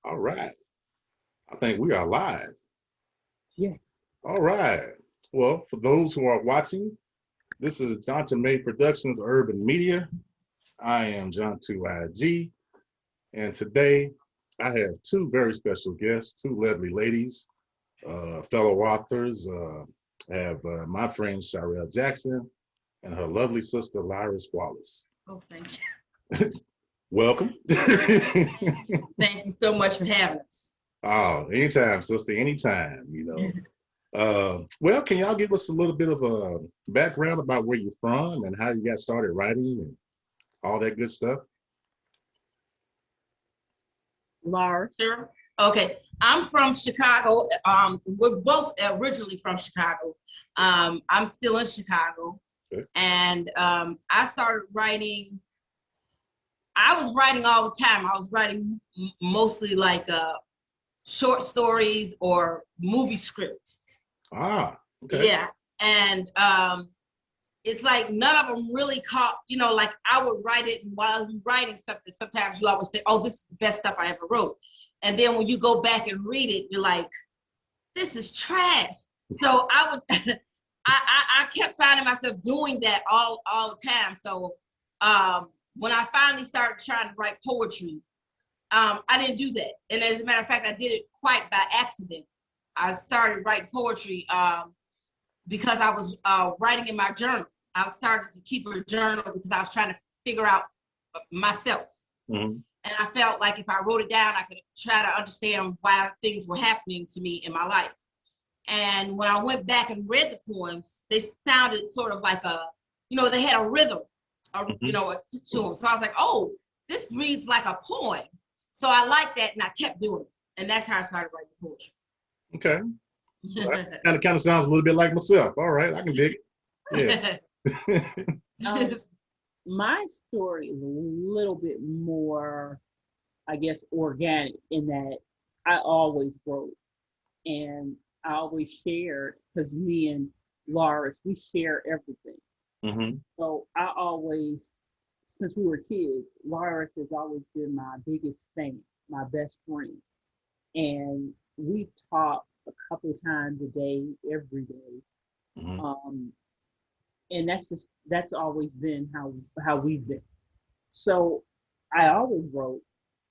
All right. I think we are live. Yes. All right. Well, for those who are watching, this is Johnson May Productions Urban Media. I am John 2IG, and today I have two very special guests, two lovely ladies, fellow authors. I have my friend Chyrel Jackson and her lovely sister Lyris Wallace. Oh, thank Welcome. you. Thank you so much for having us. Oh, anytime, sister, anytime. Well, can y'all give us a little bit of a background about where you're from and how you got started writing and all that good stuff? Lyris. Sure. Okay, I'm from Chicago. We're both originally from Chicago. I'm still in Chicago, Okay. and I started writing. I was writing all the time. I was writing mostly like short stories or movie scripts. Ah, okay. Yeah, and it's like none of them really caught. Like I would write it, and while I'm writing something, sometimes you always say, "Oh, this is the best stuff I ever wrote," and then when you go back and read it, you're like, "This is trash." So I would, I kept finding myself doing that all the time. So when I finally started trying to write poetry, I didn't do that. And as a matter of fact, I did it quite by accident. I started writing poetry because I was writing in my journal. I started to keep a journal because I was trying to figure out myself. Mm-hmm. And I felt like if I wrote it down, I could try to understand why things were happening to me in my life. And when I went back and read the poems, they sounded sort of like they had a rhythm, Mm-hmm. to them. So I was like, oh, this reads like a poem. So I liked that, and I kept doing it. And that's how I started writing poetry. Okay. Well, that kind of sounds a little bit like myself. All right, I can dig it. Yeah. My story is a little bit more, I guess, organic in that I always wrote and I always shared because me and Lyris, we share everything. Mm-hmm. So I always, since we were kids, Lyris has always been my biggest fan, my best friend. And we talk a couple times a day, every day. Mm-hmm. And that's always been how we've been. So I always wrote,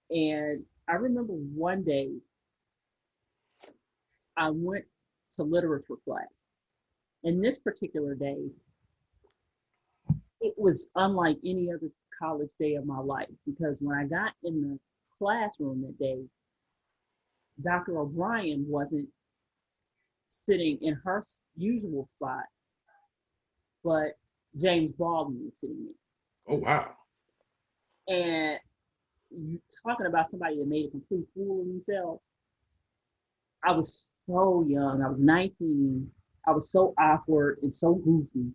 and I remember one day I went to literature class, and this particular day it was unlike any other college day of my life because when I got in the classroom that day, Dr. O'Brien wasn't sitting in her usual spot, but James Baldwin was sitting Oh, wow. there. And you talking about somebody that made a complete fool of themselves. I was so young. I was 19. I was so awkward and so goofy.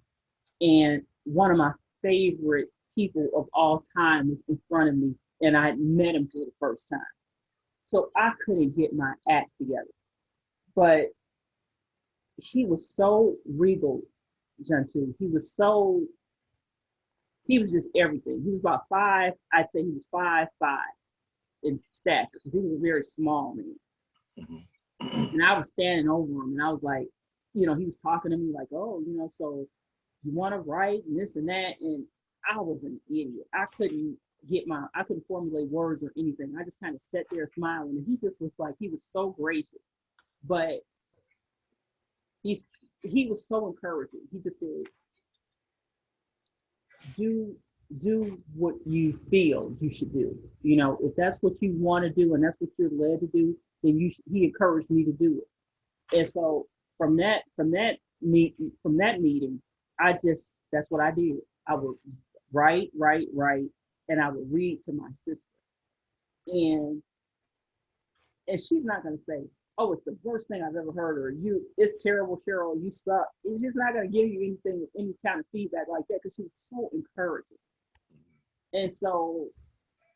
And one of my favorite people of all time was in front of me, and I met him for the first time. So I couldn't get my act together. But he was so regal, Jantu. He was just everything. He was about five. I'd say he was 5'5" in stature. He was a very small man. Mm-hmm. And I was standing over him and I was like, he was talking to me like, oh, so you want to write and this and that. And I was an idiot. I couldn't formulate words or anything. I just kind of sat there smiling. And he just was like, he was so gracious. But he was so encouraging. He just said, do what you feel you should do. If that's what you want to do and that's what you're led to do, then he encouraged me to do it. And so from that meeting, that's what I did. I would write, and I would read to my sister. And she's not gonna say, oh, it's the worst thing I've ever heard, or it's terrible, Chyrel, you suck. It's just not gonna give you any kind of feedback like that because she was so encouraging. And so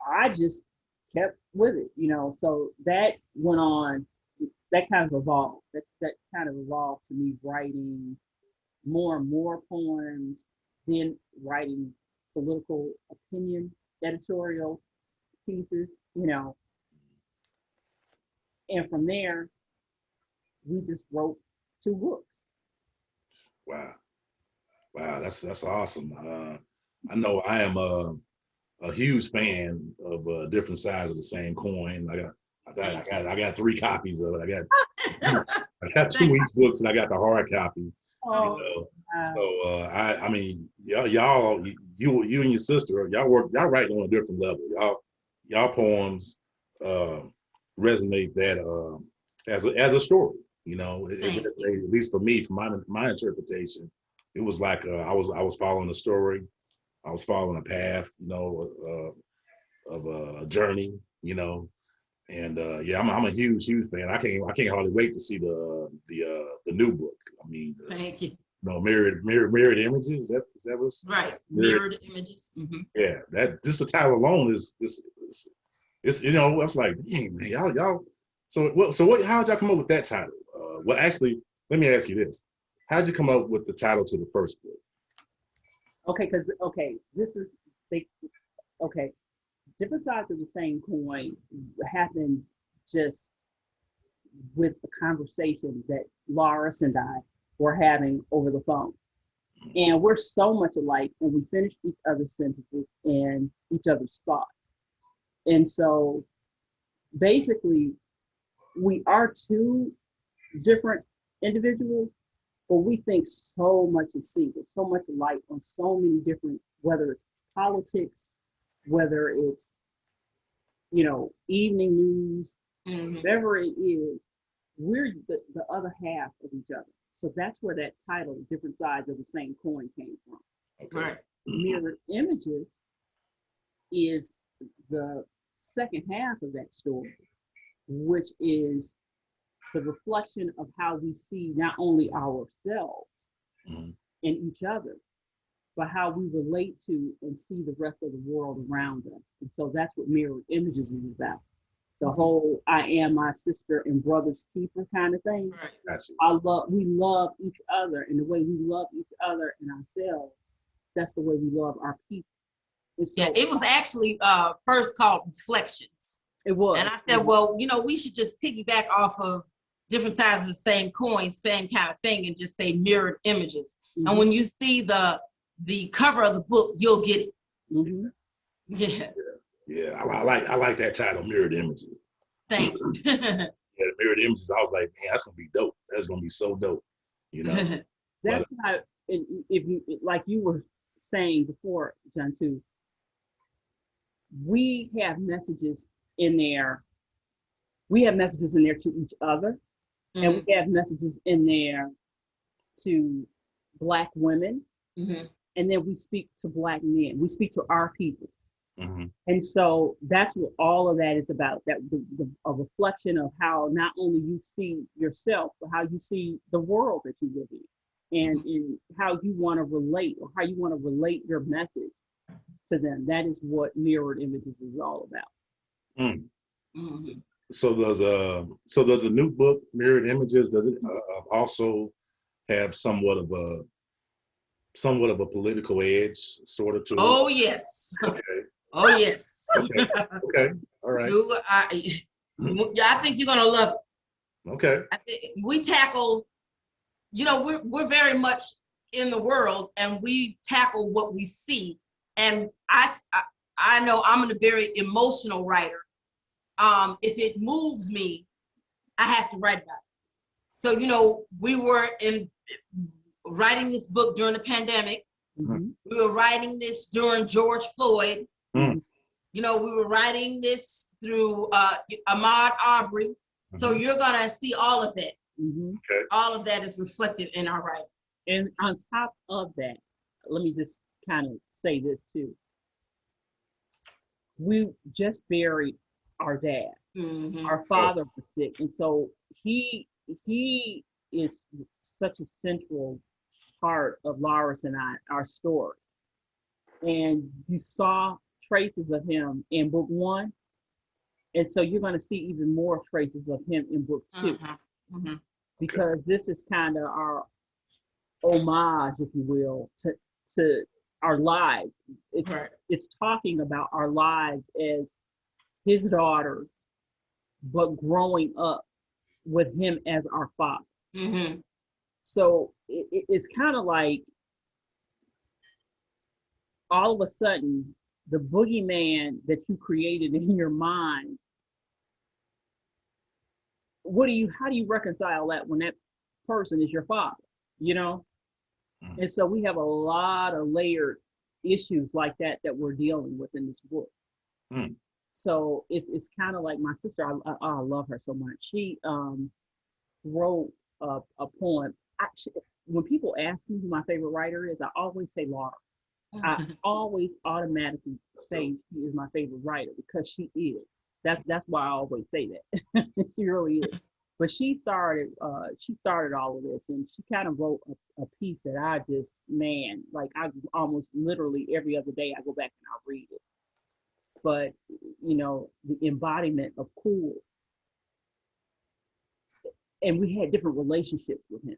I just kept with it, So that went on. That kind of evolved. That kind of evolved to me writing more and more poems, then writing political opinion editorial pieces, And from there, we just wrote 2 books. Wow. Wow, that's awesome. I know I am a huge fan of different sides of the same coin. I got 3 copies of it. I got 2 each books, and I got the hard copy. Oh, You know, wow. so I mean, y'all, you and your sister, y'all writing on a different level. Y'all poems resonate that as a story. You know, Thank you. at least for me, from my interpretation, it was like I was following a story. I was following a path, you know, of a journey, you know, and yeah, I'm a huge fan. I can't hardly wait to see the new book. I mean, Thank you. you know, mirrored images. Is that what's Right. Mirrored images. Mm-hmm. Yeah, that just the title alone is it's you know, I was like, dang man, y'all. How'd y'all come up with that title? Well, actually, let me ask you this: how'd you come up with the title to the first book? Okay, this is they. Okay, different sides of the same coin happened just with the conversation that Lyris and I were having over the phone. And we're so much alike, and we finish each other's sentences and each other's thoughts. And so basically, we are 2 different individuals, but we think so much in sync, so much alike on so many different, whether it's politics, whether it's, you know, evening news, whatever it is, we're the other half of each other. So that's where that title, Different Sides of the Same Coin, came from. Okay. Right. Mirrored Images is the second half of that story, which is the reflection of how we see not only ourselves Mhm. and each other, but how we relate to and see the rest of the world around us. And so that's what Mirrored Images is about. The whole I am my sister and brother's keeper kind of thing. Right. Gotcha. We love each other, and the way we love each other and ourselves, that's the way we love our people. And so Yeah, it was actually first called Reflections. it was. And I said, well, you know, we should just piggyback off of different sides of the same coin, same kind of thing, and just say mirrored images. And when you see the cover of the book, you'll get it. Mm-hmm. Yeah. Yeah, I like that title, Mirrored Images. Thanks. Yeah, the Mirrored Images. I was like, man, that's gonna be dope. That's gonna be so dope. You know. That's why, if you, like you were saying before, John, too, we have messages in there. We have messages in there to each other, and we have messages in there to Black women, and then we speak to Black men. We speak to our people. And so that's what all of that is about, that a reflection of how not only you see yourself, but how you see the world that you live in, and in how you want to relate, or how you want to relate your message to them. That is what Mirrored Images is all about. So does a new book, Mirrored Images, does it also have somewhat of a political edge, sort of, to it? Oh yes. Okay. Oh yes. Okay. All right. I think you're gonna love it. Okay. We tackle, you know, we're very much in the world, and we tackle what we see. And I know I'm a very emotional writer. If it moves me, I have to write about it. So, you know, we were writing this book during the pandemic. We were writing this during George Floyd. You know, we were writing this through Ahmaud Arbery. So you're gonna see all of that. Okay. All of that is reflected in our writing. And on top of that, let me just kind of say this too. We just buried our dad. Our father was sick, and so he is such a central part of Lyris and our story. And you saw traces of him in book 1, and so you're going to see even more traces of him in book 2, because this is kind of our homage, if you will, to our lives. It's talking about our lives as his daughters but growing up with him as our father. Mm-hmm. So it's kind of like all of a sudden the boogeyman that you created in your mind, how do you reconcile that when that person is your father, you know? Mm. And so we have a lot of layered issues like that we're dealing with in this book. Mm. So it's kind of like my sister. I love her so much. She wrote a poem. When people ask me who my favorite writer is, I always say Lyris. I always automatically say she is my favorite writer because she is. That's why I always say that. She really is. But she started all of this, and she kind of wrote a piece that I just, man, like I almost literally every other day I go back and I read it. But you know, the embodiment of cool, and we had different relationships with him.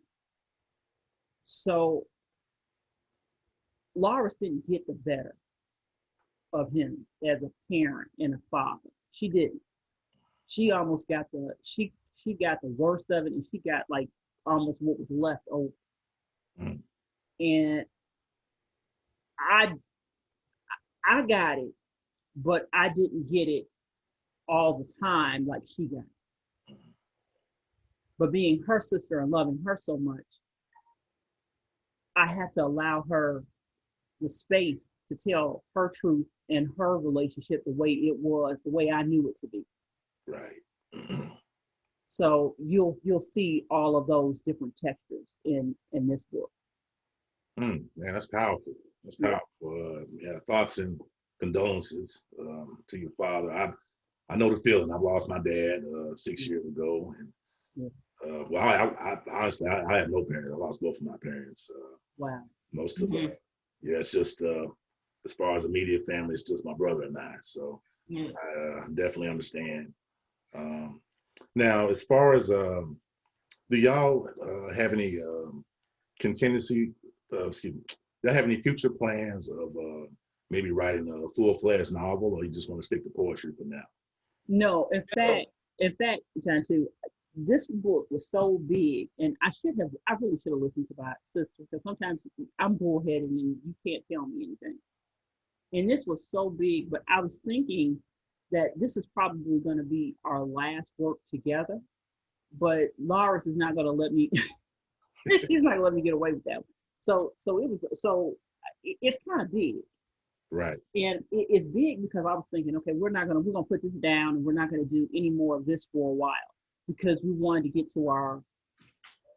So Lyris didn't get the better of him as a parent and a father. She didn't. She almost got she got the worst of it, and she got like almost what was left over. Mm. And I got it, but I didn't get it all the time like she got it. But being her sister and loving her so much, I had to allow her the space to tell her truth and her relationship the way it was, the way I knew it to be. Right. So you'll see all of those different textures in this book. Man, that's powerful. That's powerful. Yeah, thoughts and condolences to your father. I know the feeling. I lost my dad 6 years ago, and well, I honestly I have no parents. I lost both of my parents. Wow. Most of yeah, it's just as far as immediate family, it's just my brother and I. So I definitely understand. Now, as far as do y'all have any contingency? Excuse me. Do y'all have any future plans of maybe writing a full-fledged novel, or you just want to stick to poetry for now? No, in fact, John, too, this book was so big, and I really should have listened to my sister, because sometimes I'm bullheaded and you can't tell me anything. And this was so big, but I was thinking that this is probably going to be our last work together. But Lyris is not going to let me. She's not going to let me get away with that. So it's kind of big. Right. And it's big because I was thinking, okay, we're going to put this down, and we're not going to do any more of this for a while, because we wanted to get to our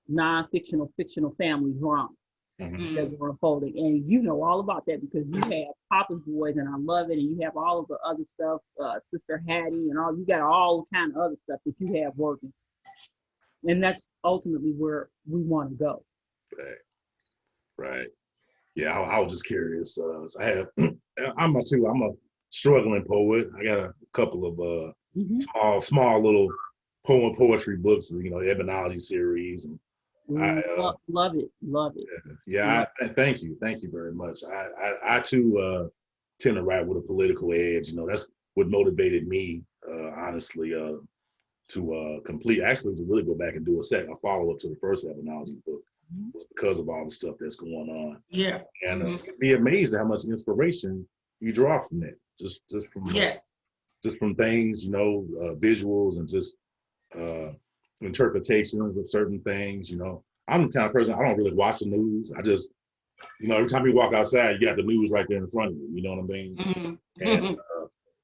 non-fictional, fictional family drama that we're unfolding. And you know all about that because you have Papa's Boys, and I love it, and you have all of the other stuff, Sister Hattie, and all, you got all kind of other stuff that you have working. And that's ultimately where we want to go. Right. Yeah, I was just curious. I'm a struggling poet. I got a couple of small little poetry books, you know, Ebonology series, and love it. Yeah, thank you very much. I too tend to write with a political edge. You know, that's what motivated me, honestly, to to really go back and do a follow up to the first Ebonology book, was because of all the stuff that's going on. Yeah, and be amazed at how much inspiration you draw from that. Just from just from things, you know, visuals, and just interpretations of certain things. You know, I'm the kind of person, I don't really watch the news. I just, you know, every time you walk outside, you got the news right there in front of you. You know what I mean? And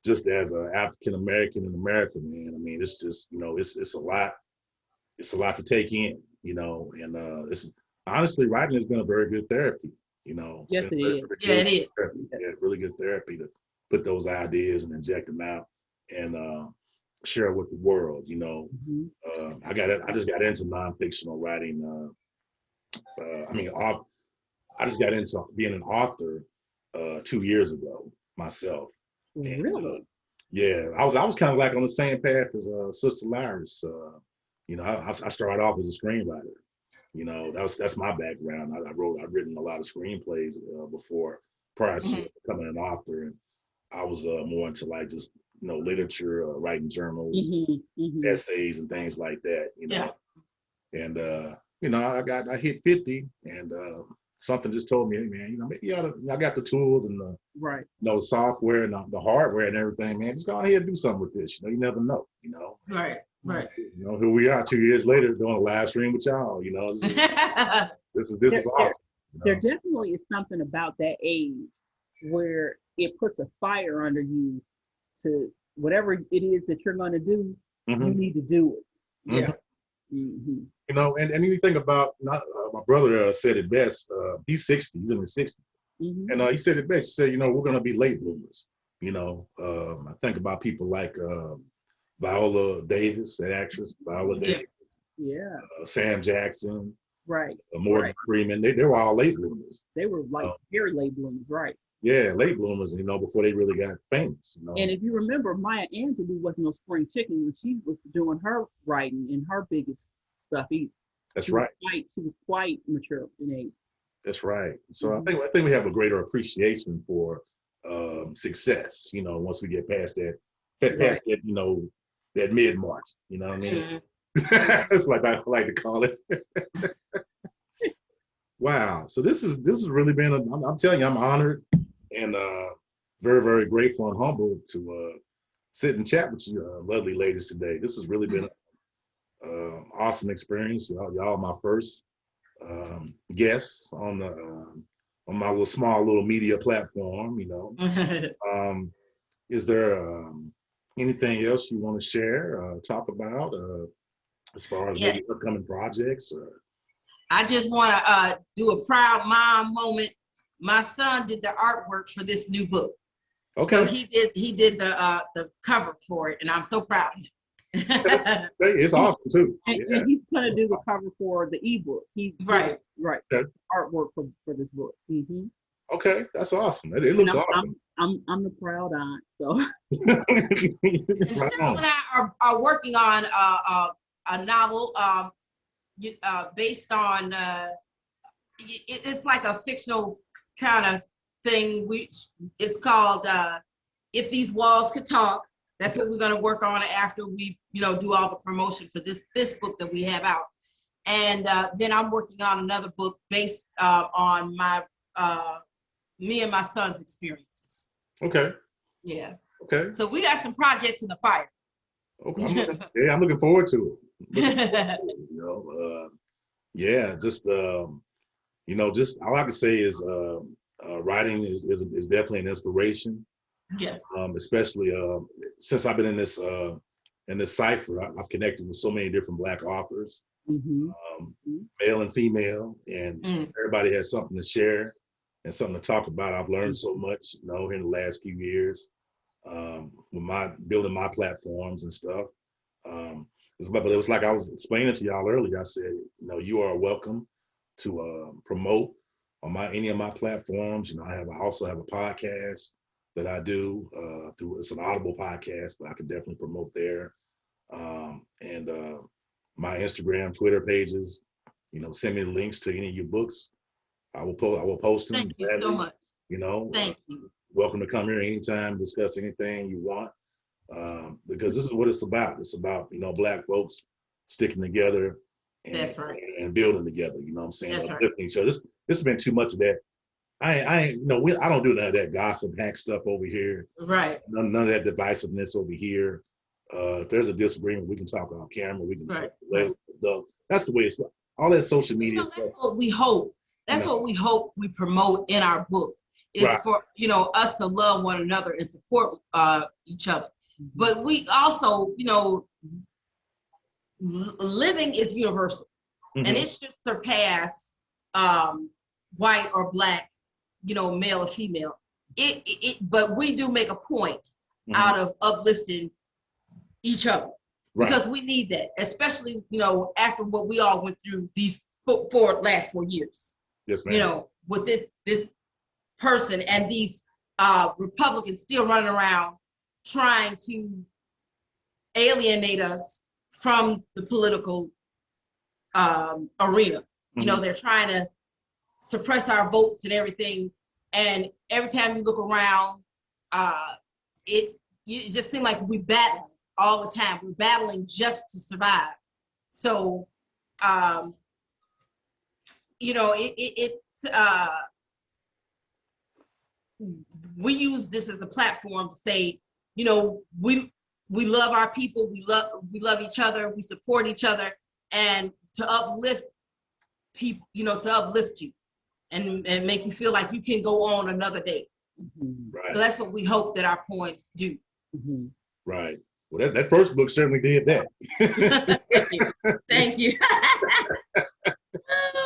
just as an African American in America, man, I mean, it's just, you know, it's a lot. It's a lot to take in, you know, and it's honestly, writing has been a very good therapy. You know, yes, it is. Yeah, it is. Yeah, really good therapy to put those ideas and inject them out and share with the world. You know, I just got into nonfictional writing. I just got into being an author 2 years ago myself. And, Really? yeah, I was kind of like on the same path as Sister Lyris. You know, I started off as a screenwriter. You know, that's my background. I've written a lot of screenplays before, prior to becoming an author, and I was more into like just literature, writing journals, essays, and things like that. And I hit 50, and something just told me, hey man, maybe I got the tools and the software and the hardware and everything, man. Just go ahead and do something with this. You never know. Right. Here we are 2 years later doing a live stream with y'all. This is awesome. There definitely is something about that age where it puts a fire under you to whatever it is that you're going to do. You need to do it. Yeah. And anything about my brother said it best. He's 60. He's in his 60s, and he said it best. He said, we're going to be late bloomers. I think about people like Viola Davis, that actress, Viola Davis. Yeah. Sam Jackson. Right. Morgan Freeman. They were all late bloomers. They were like very late bloomers, right? Yeah, late bloomers, before they really got famous. And if you remember, Maya Angelou wasn't no spring chicken when she was doing her writing and her biggest stuff either. That's right. She was quite mature in age. That's right. So I think we have a greater appreciation for success. Once we get past that that mid-March. You know what I mean? That's like I like to call it. Wow. So this has really been I'm telling you, I'm honored and very, very grateful and humbled to sit and chat with you lovely ladies today. This has really been an awesome experience. Y'all my first guests on my little media platform. Is there anything else you want to share, talk about as far as maybe upcoming projects? I just want to do a proud mom moment. My son did the artwork for this new book. Okay. So he did the cover for it, and I'm so proud. It's awesome too. And he's gonna do the cover for the ebook. Right. Okay. Artwork for this book. Okay, that's awesome. It looks awesome. I'm the proud aunt. So. And Chyrel and I are working on a novel based on it's like a fictional kind of thing. It's called If These Walls Could Talk. That's what we're going to work on after we do all the promotion for this book that we have out. And then I'm working on another book based on me and my son's experiences. Okay. Yeah. Okay. So we got some projects in the fire. Okay. I'm looking forward to it. Just all I can say is writing is definitely an inspiration. Yeah. Especially since I've been in this cipher, I've connected with so many different Black authors, male and female, and everybody has something to share and something to talk about. I've learned so much, in the last few years with building my platforms and stuff. But it was like I was explaining to y'all earlier. I said, you are welcome to promote on any of my platforms. I also have a podcast that I do it's an Audible podcast, but I can definitely promote there. And my Instagram, Twitter pages, send me the links to any of your books. I will post them. Thank you so much. Thank you. Welcome to come here anytime, discuss anything you want. Because this is what it's about. It's about, Black folks sticking together and, that's right. And building together, what I'm saying? That's right. So this has been too much of that. I don't do none of that gossip, hack stuff over here. Right. None of that divisiveness over here. If there's a disagreement, we can talk on camera. We can talk later. That's the way it's all that social media that's stuff. what we hope. That's what we hope we promote in our book is for us to love one another and support each other. But we also, living is universal, and it should surpass white or Black, male or female. But we do make a point out of uplifting each other because we need that, especially after what we all went through these last 4 years. Yes, ma'am. With this person and these Republicans still running around trying to alienate us from the political arena. They're trying to suppress our votes and everything. And every time you look around, it just seemed like we battling all the time. We're battling just to survive. So, you know, we use this as a platform to say, you know, we love our people, we love each other, we support each other, and to uplift people, you know, to uplift you and make you feel like you can go on another day. Right. So that's what we hope that our poems do. Right. Well, that first book certainly did that. Thank you.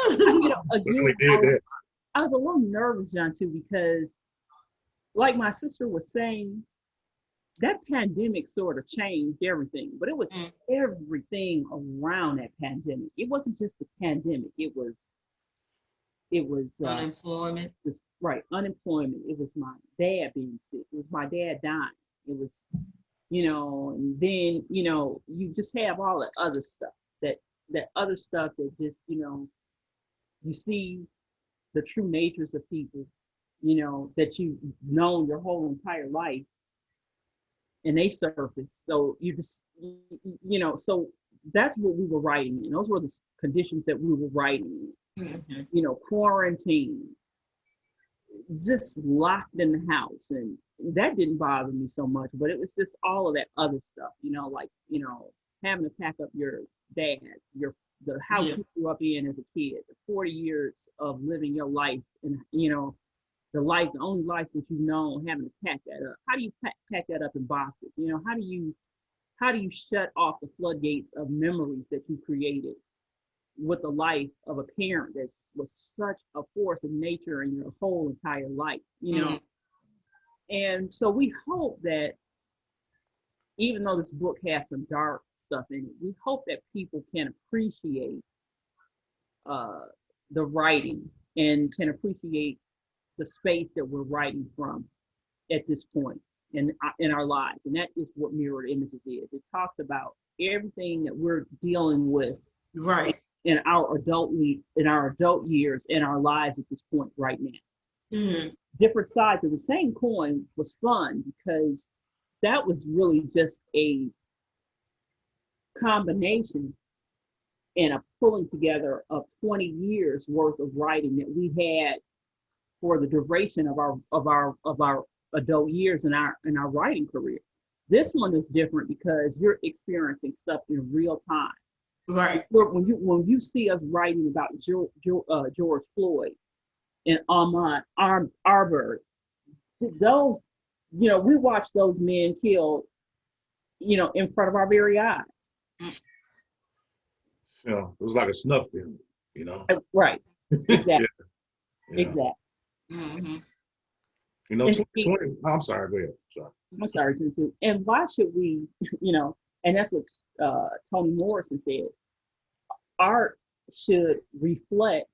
You know, Certainly again, did that. I was a little nervous, John, too, because like my sister was saying, that pandemic sort of changed everything, but it was everything around that pandemic. It wasn't just the pandemic. It was Unemployment. Right, unemployment. It was my dad being sick. It was my dad dying. It was, you know, and then, you know, you just have all the other stuff that other stuff that just, you know, you see the true natures of people, you know, that you've known your whole entire life, and they surface. So you just, you know, so that's what we were writing in. Those were the conditions that we were writing in. You know, quarantine, just locked in the house, and that didn't bother me so much, but it was just all of that other stuff, you know, like, you know, having to pack up your dad's, the house you grew up in as a kid, the 40 years of living your life, and, you know, the only life that you've known, having to pack that up. How do you pack that up in boxes? You know, how do you shut off the floodgates of memories that you created with the life of a parent that was such a force of nature in your whole entire life, you know? And so we hope that, even though this book has some dark stuff in it, we hope that people can appreciate the writing and can appreciate the space that we're writing from at this point in our lives. And that is what Mirrored Images is. It talks about everything that we're dealing with in our adult years, in our lives at this point right now. Different sides of the same coin was fun, because that was really just a combination and a pulling together of 20 years worth of writing that we had for the duration of our adult years in our writing career. This one is different because you're experiencing stuff in real time. Right. When you see us writing about George Floyd and Ahmaud Arbery, those, you know, we watched those men killed, you know, in front of our very eyes. You know, it was like a snuff film, you know. Right. Exactly. Yeah. Exactly. You know, 2020. I'm sorry. Go ahead. Sorry. I'm sorry, too. And why should we, you know, and that's what Toni Morrison said, art should reflect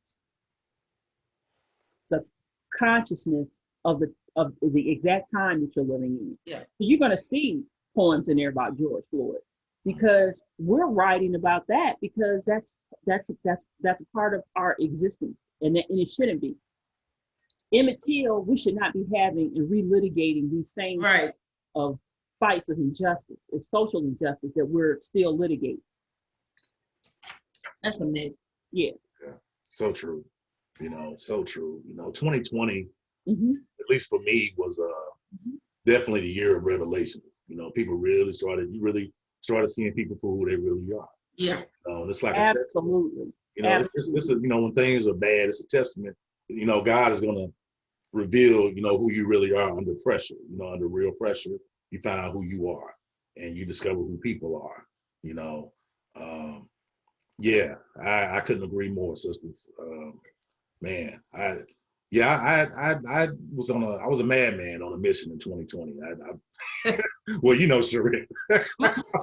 the consciousness of the exact time that you're living in. Yeah. So you're going to see poems in there about George Floyd, because we're writing about that, because that's a part of our existence, and it shouldn't be. Emmett Till, we should not be having and relitigating these same of fights of injustice and social injustice that we're still litigating. That's amazing. Yeah. So true. You know, so true. You know, 2020, at least for me, was definitely the year of revelations. You know, people really started seeing people for who they really are. Yeah. You know, it's like Absolutely. You know, it's you know, when things are bad, it's a testament. You know, God is going to reveal, you know, who you really are under pressure. You know, under real pressure, you find out who you are, and you discover who people are. You know, yeah, I couldn't agree more, sisters. Man, I was a madman on a mission in 2020. Well, you know, Chyrel.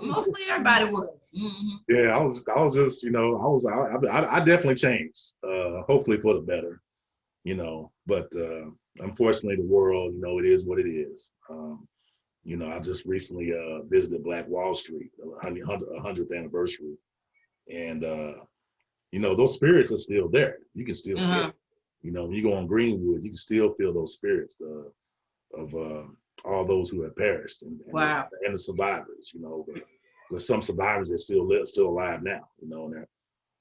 Mostly everybody was. Yeah, I was just, you know, I definitely changed. Hopefully for the better, you know. But unfortunately, the world, you know, it is what it is. You know, I just recently visited Black Wall Street, 100th anniversary, and you know, those spirits are still there. You can still feel, you know, when you go on Greenwood, you can still feel those spirits of all those who have perished Wow. and the survivors. You know, there's some survivors that still alive now. You know, and they're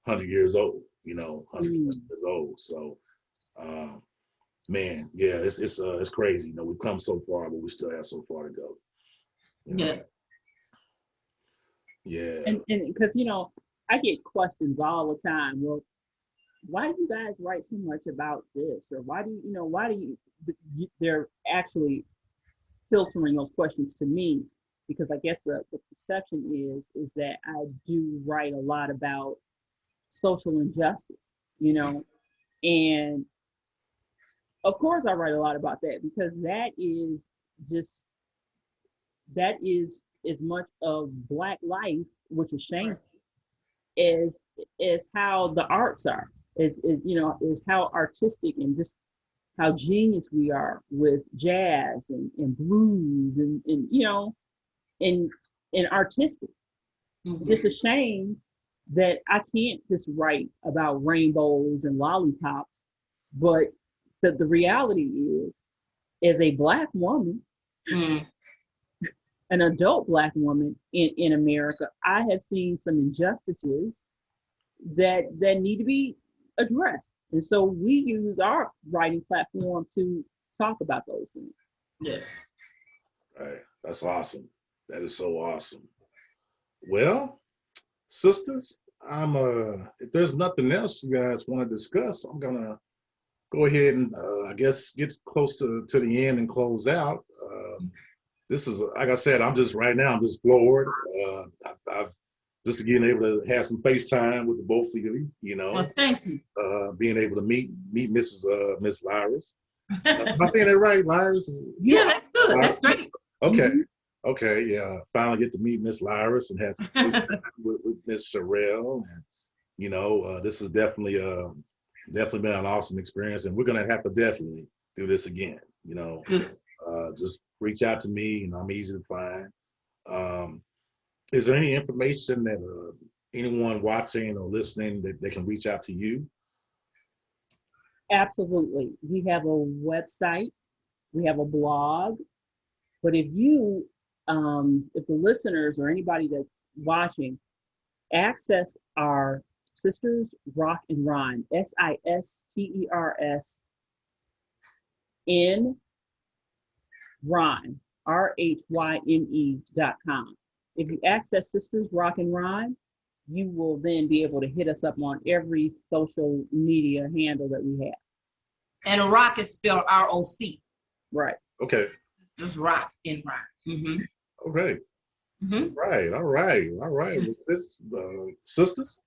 100 years old. You know, 100 years old. So, man, yeah, it's crazy. You know, we've come so far, but we still have so far to go. You know? Yeah. Yeah. And because I get questions all the time. Well, why do you guys write so much about this, or why do they're actually filtering those questions to me, because I guess the perception is that I do write a lot about social injustice, and of course I write a lot about that, because that is as much of Black life, which is shameful, is how the arts are, is how artistic and just how genius we are with jazz and blues and artistic. Mhm. It's a shame that I can't just write about rainbows and lollipops, but the reality is, as a Black woman, Mm. an adult Black woman in America, I have seen some injustices that need to be addressed. And so we use our writing platform to talk about those things. Yes. Right. That's awesome. That is so awesome. Well, sisters, if there's nothing else you guys want to discuss, I'm gonna go ahead and I guess get close to the end and close out. This is, like I said, I'm just floored. I've just again able to have some FaceTime with the both of you, Well, thank you. being able to meet Miss Lyris. Am I saying that right, Lyris? Yeah, that's good. That's great. Okay. Mhm. Okay, yeah. Finally get to meet Miss Lyris and have some FaceTime with Miss Chyrel. And this has definitely been an awesome experience, and we're gonna have to definitely do this again. Good. Just reach out to me, and I'm easy to find. Is there any information that anyone watching or listening that they can reach out to you? Absolutely. We have a website, we have a blog, but if the listeners or anybody that's watching access our Sisters Rock and Rhyme, SISTERS in Rhyme, RHYME.com. If you access Sisters Rock and Rhyme, you will then be able to hit us up on every social media handle that we have. And rock is spelled ROC. Right. Okay. Just rock in rhyme. Mm-hmm. Okay. Mm-hmm. Right. All right. Well, sisters,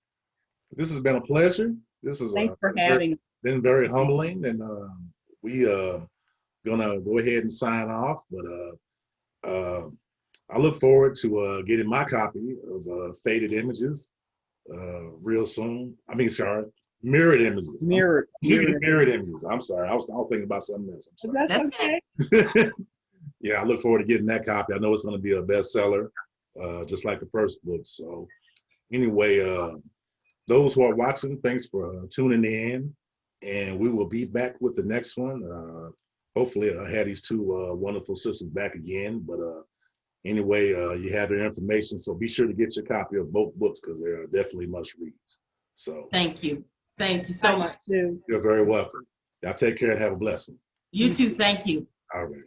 this has been a pleasure. This has Thanks for having us. been very humbling, and we gonna go ahead and sign off. But I look forward to getting my copy of Faded Images real soon. I mean, sorry, Mirrored Images. Mirrored Images. I'm sorry. I was thinking about something else. I'm sorry. That's okay. Yeah, I look forward to getting that copy. I know it's going to be a bestseller, just like the first book. So anyway, those who are watching, thanks for tuning in, and we will be back with the next one. Hopefully I had these two wonderful sisters back again, but anyway, you have their information, so be sure to get your copy of both books, because they are definitely must reads. So Thank you so much. you're very welcome. Y'all take care and have a blessing. You too. Thank you. All right.